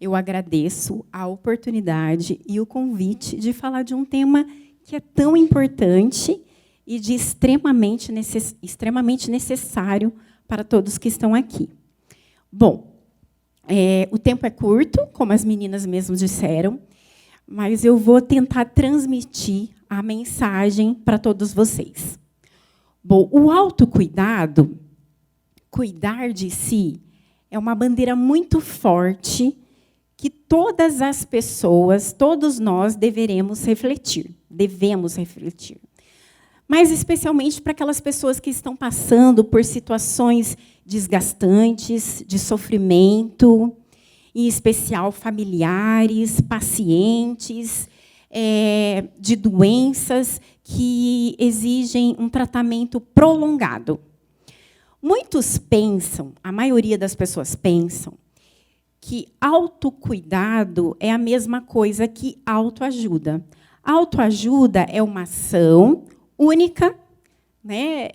Eu agradeço a oportunidade e o convite de falar de um tema que é tão importante e de extremamente necessário para todos que estão aqui. Bom, o tempo é curto, como as meninas mesmo disseram, mas eu vou tentar transmitir a mensagem para todos vocês. Bom, o autocuidado, cuidar de si, é uma bandeira muito forte que todas as pessoas, todos nós devemos refletir. Mas especialmente para aquelas pessoas que estão passando por situações desgastantes, de sofrimento, em especial familiares, pacientes, de doenças que exigem um tratamento prolongado. Muitos pensam, a maioria das pessoas pensam, que autocuidado é a mesma coisa que autoajuda. Autoajuda é uma ação única, né,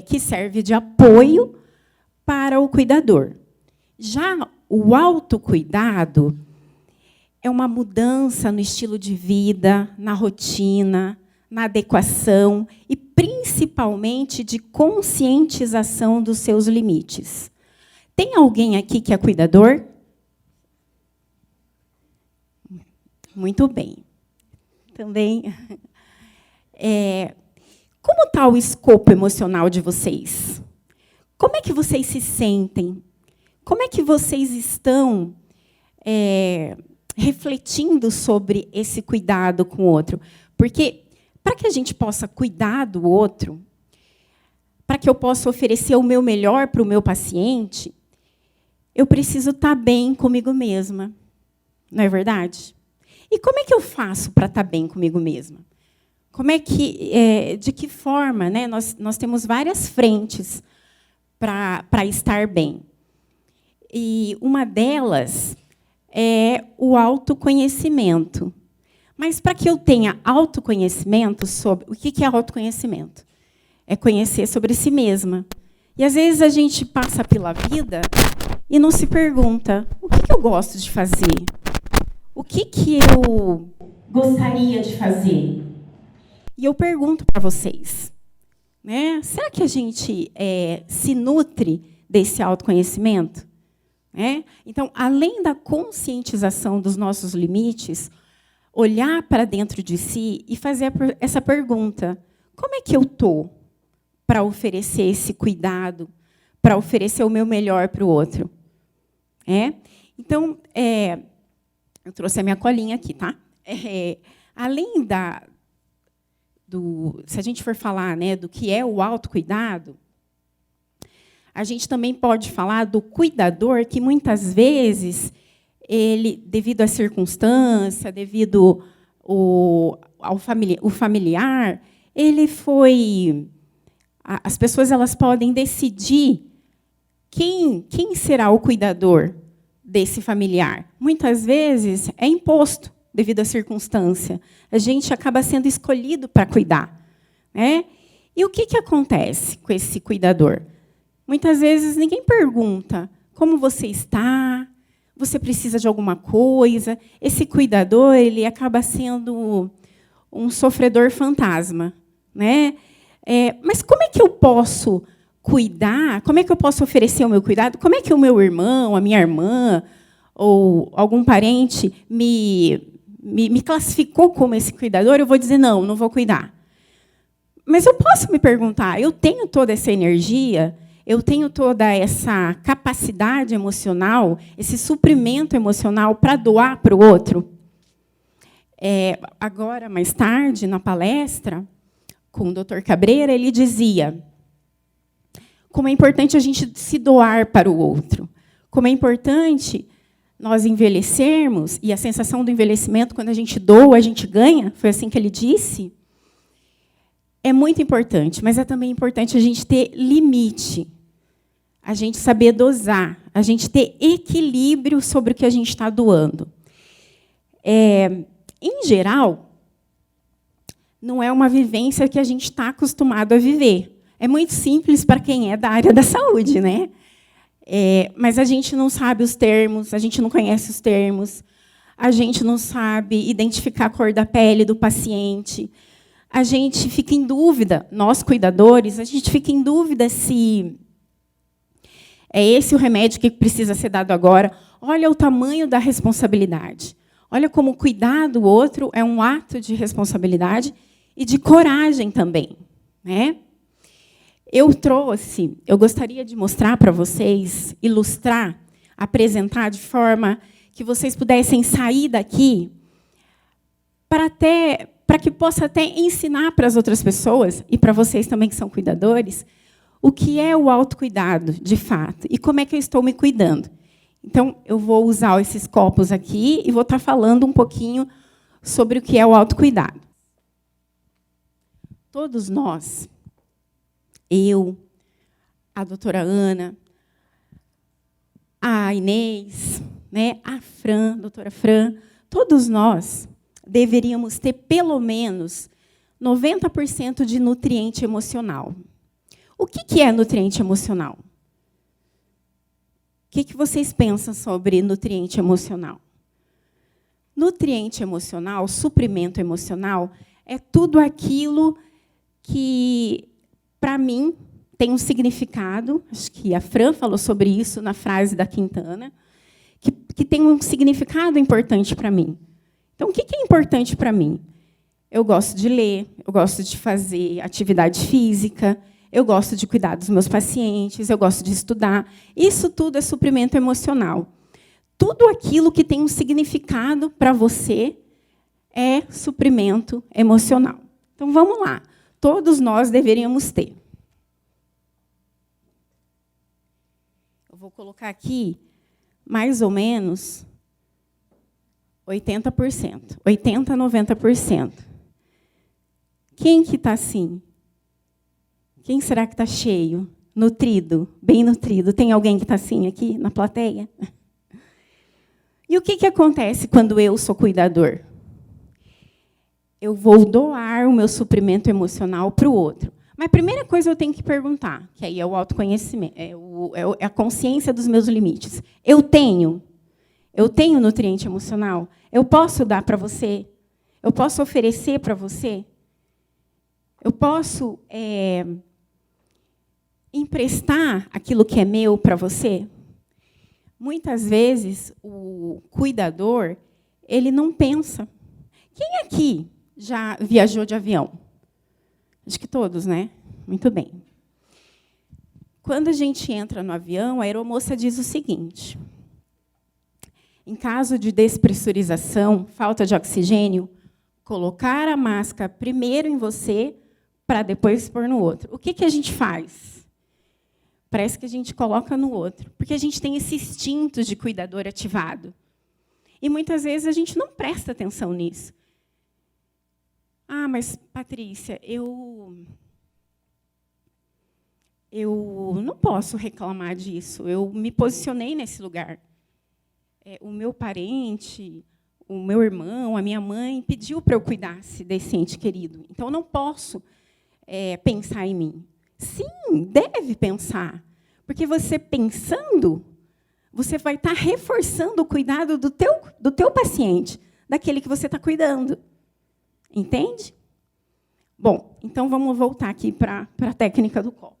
que serve de apoio para o cuidador. Já o autocuidado é uma mudança no estilo de vida, na rotina, na adequação e, principalmente, de conscientização dos seus limites. Tem alguém aqui que é cuidador? Muito bem. Também. Como está o escopo emocional de vocês? Como é que vocês se sentem? Como é que vocês estão refletindo sobre esse cuidado com o outro? Porque, para que a gente possa cuidar do outro, para que eu possa oferecer o meu melhor para o meu paciente, eu preciso estar bem comigo mesma. Não é verdade? E como é que eu faço para estar bem comigo mesma? De que forma, né? Nós temos várias frentes para estar bem. E uma delas é o autoconhecimento. Mas para que eu tenha autoconhecimento sobre... O que é autoconhecimento? É conhecer sobre si mesma. E, às vezes, a gente passa pela vida e não se pergunta: o que eu gosto de fazer? O que eu gostaria de fazer? E eu pergunto para vocês, né? Será que a gente se nutre desse autoconhecimento? Então, além da conscientização dos nossos limites, olhar para dentro de si e fazer essa pergunta: como é que eu estou para oferecer esse cuidado, para oferecer o meu melhor para o outro? Então, eu trouxe a minha colinha aqui, tá? Além se a gente for falar, né, do que é o autocuidado, a gente também pode falar do cuidador, que muitas vezes ele, devido à circunstância, devido ao familiar, ele foi... As pessoas elas podem decidir quem será o cuidador desse familiar. Muitas vezes é imposto devido à circunstância. A gente acaba sendo escolhido para cuidar, né? E o que acontece com esse cuidador? Muitas vezes ninguém pergunta como você está, você precisa de alguma coisa. Esse cuidador ele acaba sendo um sofredor fantasma, né? Mas como é que eu posso cuidar? Como é que eu posso oferecer o meu cuidado? Como é que o meu irmão, a minha irmã ou algum parente me classificou como esse cuidador? Eu vou dizer, não vou cuidar. Mas eu posso me perguntar, eu tenho toda essa energia, eu tenho toda essa capacidade emocional, esse suprimento emocional para doar para o outro? Agora, mais tarde, na palestra, com o Dr. Cabreira, ele dizia como é importante a gente se doar para o outro, como é importante nós envelhecermos, e a sensação do envelhecimento, quando a gente doa, a gente ganha, foi assim que ele disse. É muito importante, mas é também importante a gente ter limite, a gente saber dosar, a gente ter equilíbrio sobre o que a gente está doando. Em geral, não é uma vivência que a gente está acostumado a viver. É muito simples para quem é da área da saúde, né? Mas a gente não sabe os termos, a gente não conhece os termos, a gente não sabe identificar a cor da pele do paciente. A gente fica em dúvida, nós cuidadores, a gente fica em dúvida se é esse o remédio que precisa ser dado agora. Olha o tamanho da responsabilidade. Olha como cuidar do outro é um ato de responsabilidade e de coragem também, né? Eu gostaria de mostrar para vocês, ilustrar, apresentar de forma que vocês pudessem sair daqui para que possa até ensinar para as outras pessoas, e para vocês também que são cuidadores, o que é o autocuidado, de fato, e como é que eu estou me cuidando. Então, eu vou usar esses copos aqui e vou estar falando um pouquinho sobre o que é o autocuidado. Todos nós, eu, a doutora Ana, a Inês, né, a doutora Fran, todos nós deveríamos ter pelo menos 90% de nutriente emocional. O que é nutriente emocional? O que vocês pensam sobre nutriente emocional? Nutriente emocional, suprimento emocional, é tudo aquilo que, para mim, tem um significado. Acho que a Fran falou sobre isso na frase da Quintana, que tem um significado importante para mim. Então, o que é importante para mim? Eu gosto de ler, eu gosto de fazer atividade física, eu gosto de cuidar dos meus pacientes, eu gosto de estudar. Isso tudo é suprimento emocional. Tudo aquilo que tem um significado para você é suprimento emocional. Então, vamos lá. Todos nós deveríamos ter. Eu vou colocar aqui mais ou menos 80%. 80% a 90%. Quem que está assim? Quem será que está cheio? Nutrido? Bem nutrido? Tem alguém que está assim aqui na plateia? E o que acontece quando eu sou cuidador? Eu vou doar o meu suprimento emocional para o outro. Mas a primeira coisa eu tenho que perguntar, que aí é o autoconhecimento, é a consciência dos meus limites. Eu tenho nutriente emocional? Eu posso dar para você? Eu posso oferecer para você? Eu posso emprestar aquilo que é meu para você? Muitas vezes, o cuidador, ele não pensa. Quem aqui já viajou de avião? Acho que todos, né? Muito bem. Quando a gente entra no avião, a aeromoça diz o seguinte: em caso de despressurização, falta de oxigênio, colocar a máscara primeiro em você para depois pôr no outro. O que a gente faz? Parece que a gente coloca no outro, porque a gente tem esse instinto de cuidador ativado. E, muitas vezes, a gente não presta atenção nisso. Ah, mas, Patrícia, eu não posso reclamar disso. Eu me posicionei nesse lugar. O meu parente, o meu irmão, a minha mãe pediu para eu cuidasse desse ente querido. Então, eu não posso pensar em mim. Sim, deve pensar. Porque você pensando, você vai estar reforçando o cuidado do teu paciente, daquele que você está cuidando. Entende? Bom, então vamos voltar aqui para a técnica do copo.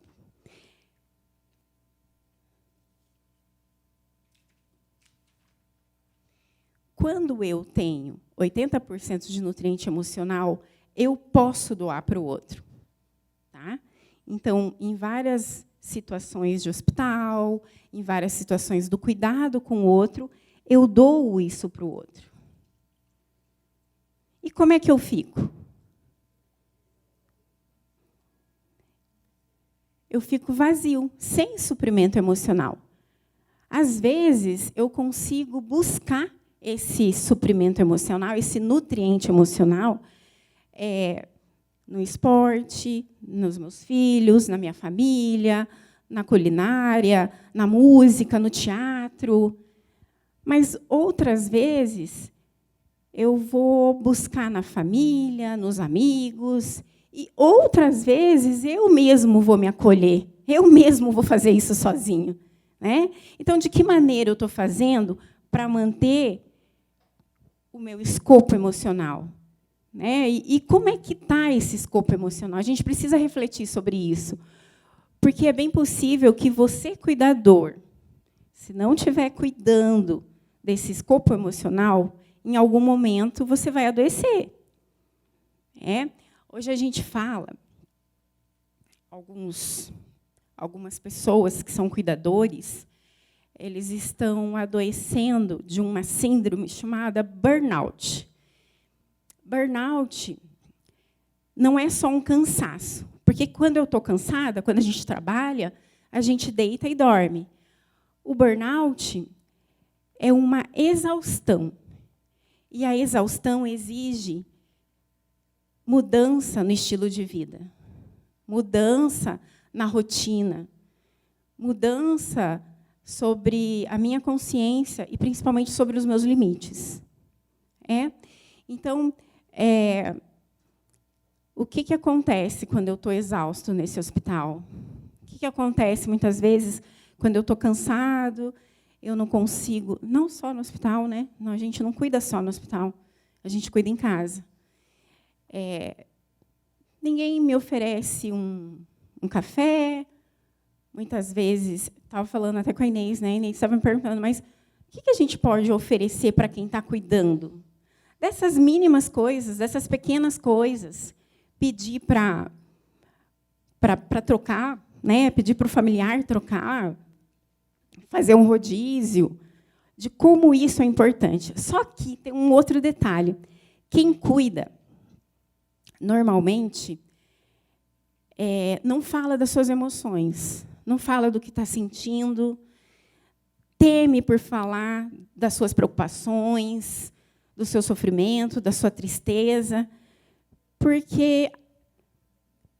Quando eu tenho 80% de nutriente emocional, eu posso doar para o outro. Tá? Então, em várias situações de hospital, em várias situações do cuidado com o outro, eu dou isso para o outro. E como é que eu fico? Eu fico vazio, sem suprimento emocional. Às vezes, eu consigo buscar esse suprimento emocional, esse nutriente emocional, no esporte, nos meus filhos, na minha família, na culinária, na música, no teatro. Mas, outras vezes, eu vou buscar na família, nos amigos, e outras vezes eu mesmo vou me acolher, eu mesmo vou fazer isso sozinho. né? Então, de que maneira eu estou fazendo para manter o meu escopo emocional? Né? E como é que está esse escopo emocional? A gente precisa refletir sobre isso. Porque é bem possível que você, cuidador, se não estiver cuidando desse escopo emocional, em algum momento você vai adoecer. Hoje a gente fala, algumas pessoas que são cuidadores, eles estão adoecendo de uma síndrome chamada burnout. Burnout não é só um cansaço, porque quando eu estou cansada, quando a gente trabalha, a gente deita e dorme. O burnout é uma exaustão. E a exaustão exige mudança no estilo de vida, mudança na rotina, mudança sobre a minha consciência e, principalmente, sobre os meus limites. Então, o que acontece quando eu estou exausto nesse hospital? O que acontece, muitas vezes, quando eu estou cansado, eu não consigo... Não só no hospital, né? Não, a gente não cuida só no hospital, a gente cuida em casa. Ninguém me oferece um café. Muitas vezes, estava falando até com a Inês, né? A Inês estava me perguntando, mas o que a gente pode oferecer para quem está cuidando? Dessas mínimas coisas, dessas pequenas coisas. Pedir para trocar, né? Pedir para o familiar trocar, fazer um rodízio, de como isso é importante. Só que tem um outro detalhe. Quem cuida, normalmente, não fala das suas emoções, não fala do que está sentindo, teme por falar das suas preocupações, do seu sofrimento, da sua tristeza, porque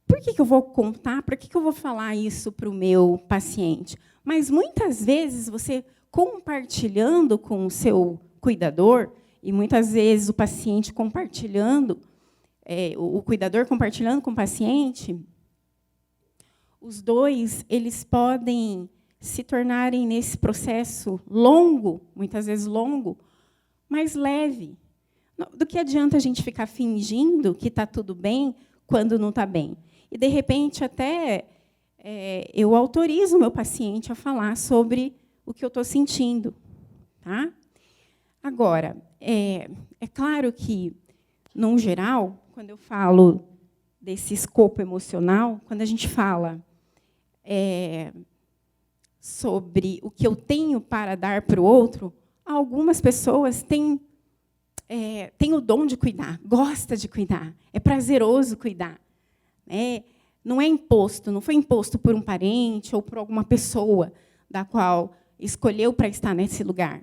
por que eu vou contar, por que eu vou falar isso para o meu paciente? Mas, muitas vezes, você compartilhando com o seu cuidador, e, muitas vezes, o paciente compartilhando, o cuidador compartilhando com o paciente, os dois eles podem se tornarem, nesse processo longo, muitas vezes longo, mais leve. Do que adianta a gente ficar fingindo que está tudo bem quando não está bem? E, de repente, até eu autorizo o meu paciente a falar sobre o que eu estou sentindo. Tá? Agora, é claro que, no geral, quando eu falo desse escopo emocional, quando a gente fala sobre o que eu tenho para dar para o outro, algumas pessoas têm o dom de cuidar, gosta de cuidar, é prazeroso cuidar. Não é imposto, não foi imposto por um parente ou por alguma pessoa da qual escolheu para estar nesse lugar.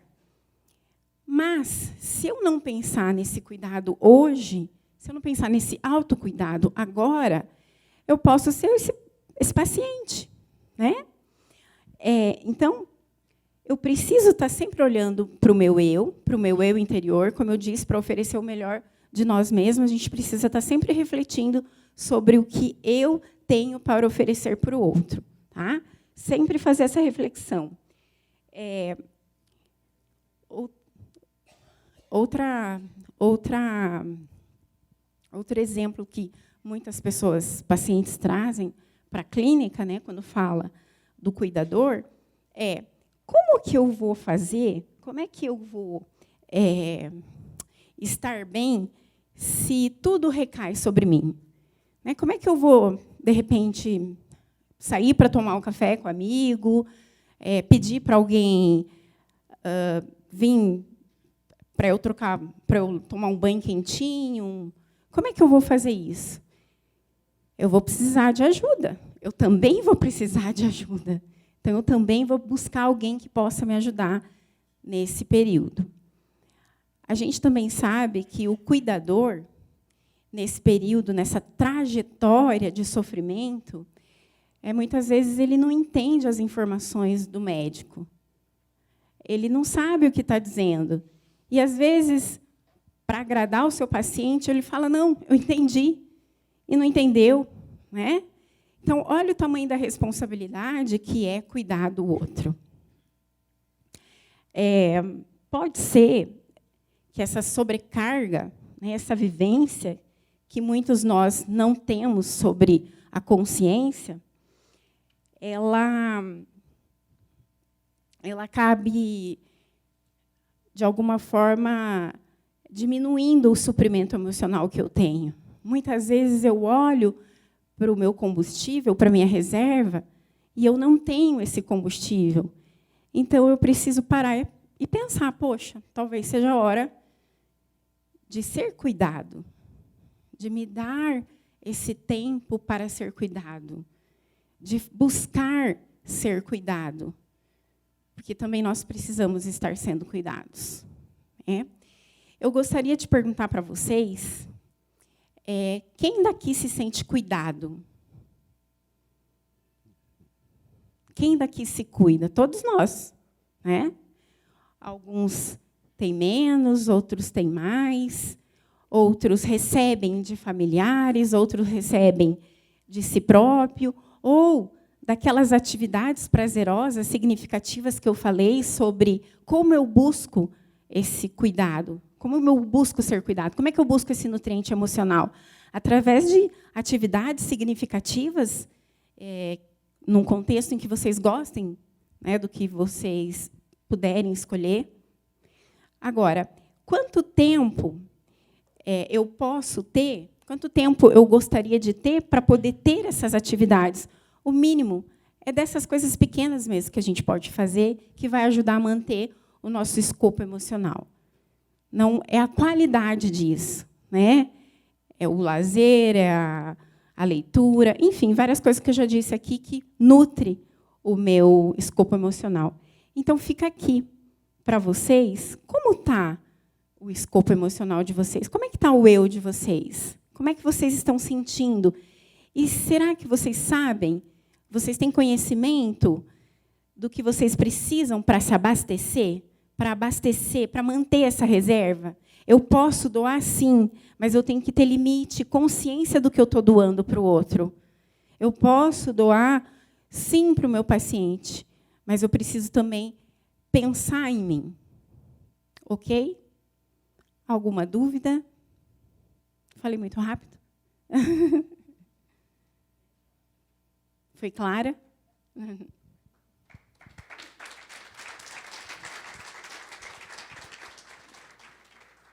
Mas, se eu não pensar nesse cuidado hoje, se eu não pensar nesse autocuidado agora, eu posso ser esse paciente. Né? Então, eu preciso estar sempre olhando para o meu eu interior, como eu disse, para oferecer o melhor de nós mesmos, a gente precisa estar sempre refletindo sobre o que eu tenho para oferecer para o outro. Tá? Sempre fazer essa reflexão. Outro exemplo que muitas pessoas, pacientes, trazem para a clínica, né, quando fala do cuidador, como que eu vou fazer, como é que eu vou estar bem se tudo recai sobre mim? Né, como é que eu vou, de repente, sair para tomar um café com um amigo, pedir para alguém vir para eu tomar um banho quentinho? Como é que eu vou fazer isso? Eu vou precisar de ajuda. Eu também vou precisar de ajuda. Então, eu também vou buscar alguém que possa me ajudar nesse período. A gente também sabe que o cuidador, nesse período, nessa trajetória de sofrimento, muitas vezes ele não entende as informações do médico. Ele não sabe o que está dizendo. E, às vezes, para agradar o seu paciente, ele fala, não, eu entendi, e não entendeu. Né? Então, olha o tamanho da responsabilidade que é cuidar do outro. Pode ser que essa sobrecarga, né, essa vivência que muitos nós não temos sobre a consciência, ela acabe, de alguma forma, diminuindo o suprimento emocional que eu tenho. Muitas vezes eu olho para o meu combustível, para a minha reserva, e eu não tenho esse combustível. Então, eu preciso parar e pensar, poxa, talvez seja a hora de ser cuidado, de me dar esse tempo para ser cuidado, de buscar ser cuidado, porque também nós precisamos estar sendo cuidados. Eu gostaria de perguntar para vocês, quem daqui se sente cuidado? Quem daqui se cuida? Todos nós, né? Alguns têm menos, outros têm mais, outros recebem de familiares, outros recebem de si próprio, ou daquelas atividades prazerosas, significativas que eu falei sobre como eu busco esse cuidado, como eu busco ser cuidado, como é que eu busco esse nutriente emocional? Através de atividades significativas, num contexto em que vocês gostem, né, do que vocês puderem escolher. Agora, quanto tempo eu posso ter, quanto tempo eu gostaria de ter para poder ter essas atividades? O mínimo é dessas coisas pequenas mesmo que a gente pode fazer, que vai ajudar a manter o nosso escopo emocional. Não é a qualidade disso, né? É o lazer, é a leitura, enfim, várias coisas que eu já disse aqui que nutre o meu escopo emocional. Então, fica aqui para vocês, como está o escopo emocional de vocês? Como é que está o eu de vocês? Como é que vocês estão sentindo? E será que vocês sabem, vocês têm conhecimento do que vocês precisam para se abastecer? Para abastecer, para manter essa reserva? Eu posso doar, sim, mas eu tenho que ter limite, consciência do que eu estou doando para o outro. Eu posso doar, sim, para o meu paciente, mas eu preciso também pensar em mim. Ok? Alguma dúvida? Falei muito rápido? Foi clara?